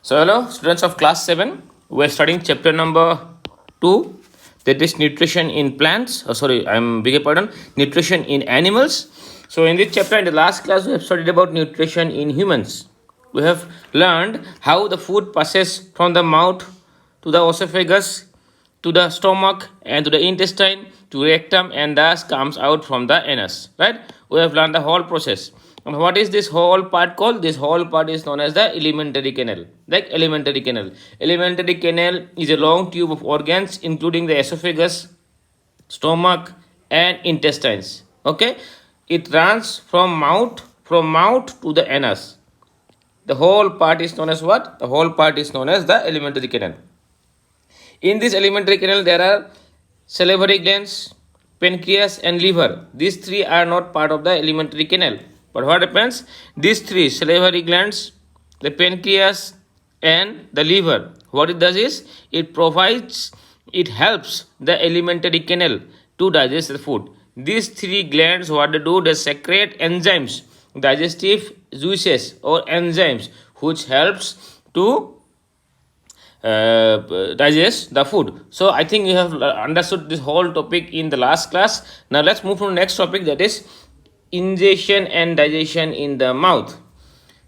So, hello, students of class 7. We're studying chapter number 2, that is nutrition in plants. Beg your pardon, nutrition in animals. So, in this chapter, in the last class, we have studied about nutrition in humans. We have learned how the food passes from the mouth to the esophagus, to the stomach, and to the intestine, to rectum, and thus comes out from the anus. Right? We have learned the whole process. And what is this whole part called? This whole part is known as the alimentary canal. Like alimentary canal. Alimentary canal is a long tube of organs, including the esophagus, stomach, and intestines. Okay, it runs from mouth to the anus. The whole part is known as what? The whole part is known as the alimentary canal. In this alimentary canal, there are salivary glands, pancreas, and liver. These three are not part of the alimentary canal. But what happens? These three, salivary glands, the pancreas, and the liver, what it does is, it helps the alimentary canal to digest the food. These three glands, what they do, they secrete enzymes, digestive juices or enzymes, which helps to digest the food. So I think you have understood this whole topic in the last class. Now let's move to the next topic, that is ingestion and digestion in the mouth.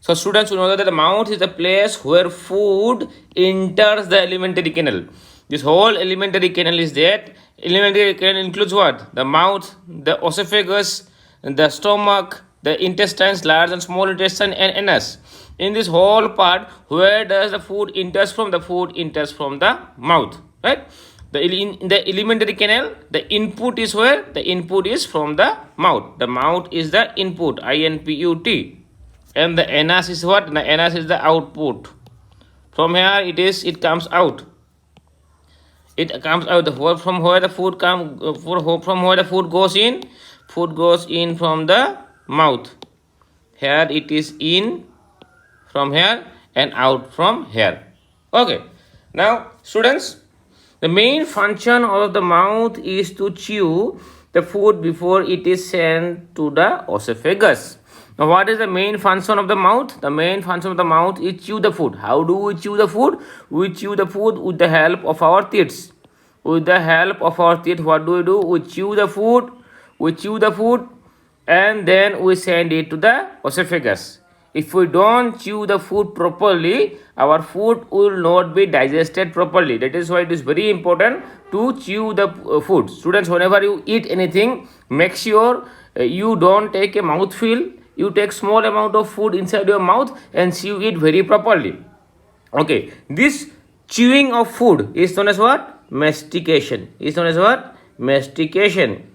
So students, you know that the mouth is the place where food enters the alimentary canal. This whole alimentary canal is there. Alimentary canal includes what? The mouth, the esophagus, the stomach, the intestines, large and small intestine, and anus. In this whole part, where does the food enters from? The food enters from the mouth, right? In the alimentary canal, the input is where? The input is from the mouth. The mouth is the input, INPUT. And the anus is what? The anus is the output. From here it comes out. It comes out from where the food from where the food goes in. Food goes in from the mouth. Here it is in from here and out from here. Okay. Now students, the main function of the mouth is to chew the food before it is sent to the esophagus. Now, what is the main function of the mouth? The main function of the mouth is chew the food. How do we chew the food? We chew the food with the help of our teeth. With the help of our teeth, what do? We chew the food. We chew the food and then we send it to the esophagus. If we don't chew the food properly, our food will not be digested properly. That is why it is very important to chew the food. Students, whenever you eat anything, make sure you don't take a mouthful. You take small amount of food inside your mouth and chew it very properly. Okay, this chewing of food is known as what? Mastication. Is known as what? Mastication.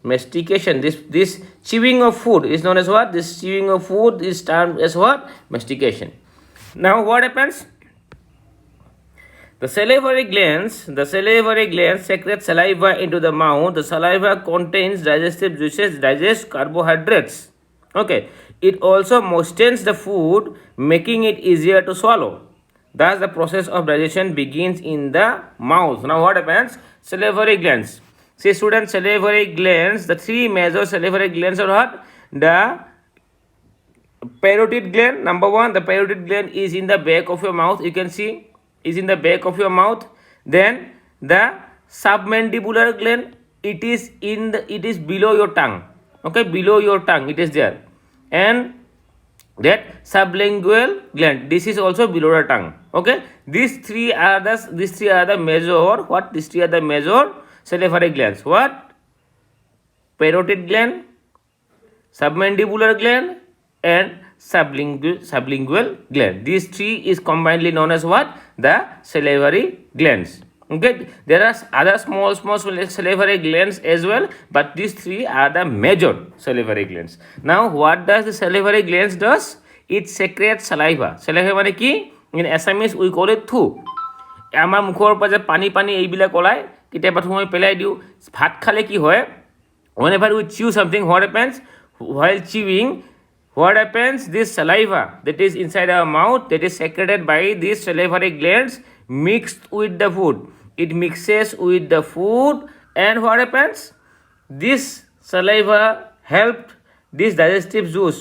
Mastication. This chewing of food is known as what? This chewing of food is termed as what? Mastication. Now what happens? The salivary glands secrete saliva into the mouth. The saliva contains digestive juices, digest carbohydrates. Okay. It also moistens the food, making it easier to swallow. Thus, the process of digestion begins in the mouth. Now, what happens? Salivary glands. See, students, salivary glands, the three major salivary glands are what? The parotid gland, number one, the parotid gland is in the back of your mouth. You can see, is in the back of your mouth. Then, the submandibular gland, it is below your tongue. Okay, below your tongue, it is there. And that sublingual gland, this is also below the tongue. Okay, these three are the major what? These three are the major salivary glands. What? Parotid gland, submandibular gland, and sublingual gland. These three is combinedly known as what? The salivary glands. Okay, there are other small salivary glands as well, but these three are the major salivary glands. Now, what does the salivary glands does? It secretes saliva. Saliva মানে কি? In Assamese we call it thu. আমাৰ মুখৰ পৰা যে পানী এইবিলাক ওলাই কেতিয়াবা মই পেলাই দিও ভাত খালে কি হয়? Whenever we chew something, what happens? While chewing, what happens? This saliva that is inside our mouth, that is secreted by these salivary glands, mixed with the food. It mixes with the food, and what happens? This saliva helped this digestive juice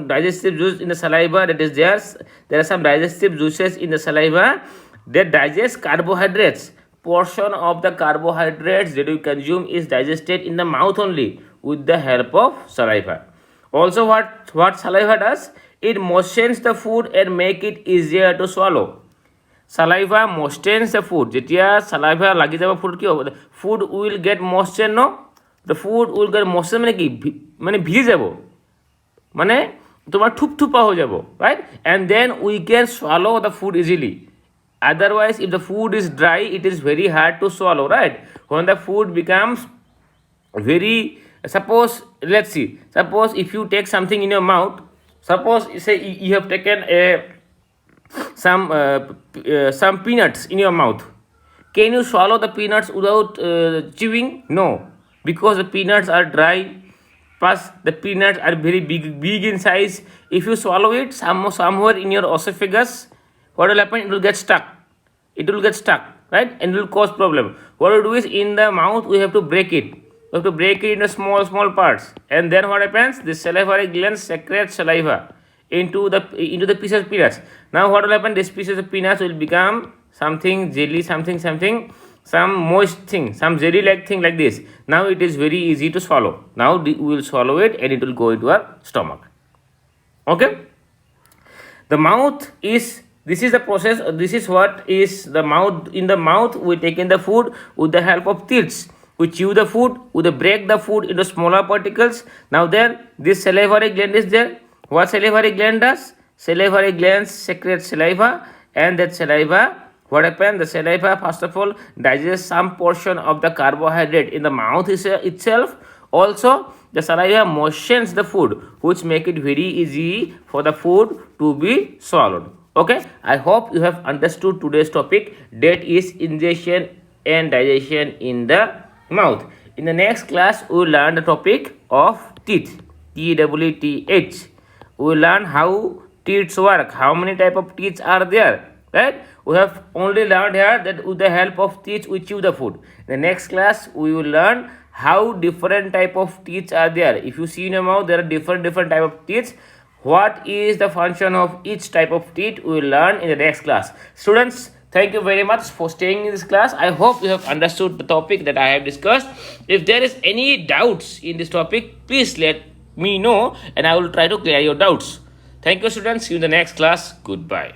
digestive juice in the saliva that is there. There are some digestive juices in the saliva that digest carbohydrates. Portion of the carbohydrates that you consume is digested in the mouth only with the help of saliva. Also, what saliva does? It moistens the food and make it easier to swallow. Saliva moistens the food. Jetia saliva lagi jaba food ki hobo, food will get moisture, no? The food will get moisture mane ki mane bhiji jabo, mane tomar thupa ho jabo, right? And then we can swallow the food easily. Otherwise, if the food is dry, it is very hard to swallow, right? When the food becomes very, suppose, let's see, suppose if you take something in your mouth, suppose say you have taken some peanuts in your mouth. Can you swallow the peanuts without chewing? No, because the peanuts are dry. Plus, the peanuts are very big in size. If you swallow it somewhere in your esophagus, what will happen? It will get stuck. It will get stuck, right? And it will cause problem. What we do is, in the mouth we have to break it. We have to break it into small parts. And then what happens? The salivary glands secrete saliva into the pieces of peanuts. Now what will happen? This pieces of peanuts will become something jelly, some moist thing, some jelly like thing like this. Now it is very easy to swallow. Now we will swallow it and it will go into our stomach. Okay? The mouth is, this is the process, this is what is the mouth. In the mouth we take in the food with the help of teeth. We chew the food, we break the food into smaller particles. Now then this salivary gland is there. What salivary gland does? Salivary glands secrete saliva, and that saliva, what happens? The saliva first of all digests some portion of the carbohydrate in the mouth itself. Also, the saliva moistens the food, which make it very easy for the food to be swallowed. Okay, I hope you have understood today's topic, that is ingestion and digestion in the mouth. In the next class, we will learn the topic of teeth. Teeth. We will learn how teeth work, how many type of teeth are there, right? We have only learned here that with the help of teeth we chew the food. In the next class, we will learn how different type of teeth are there. If you see in your mouth, there are different type of teeth. What is the function of each type of teeth? We will learn in the next class. Students, thank you very much for staying in this class. I hope you have understood the topic that I have discussed. If there is any doubts in this topic, please let me know and I will try to clear your doubts. Thank you, students. See you in the next class. Goodbye.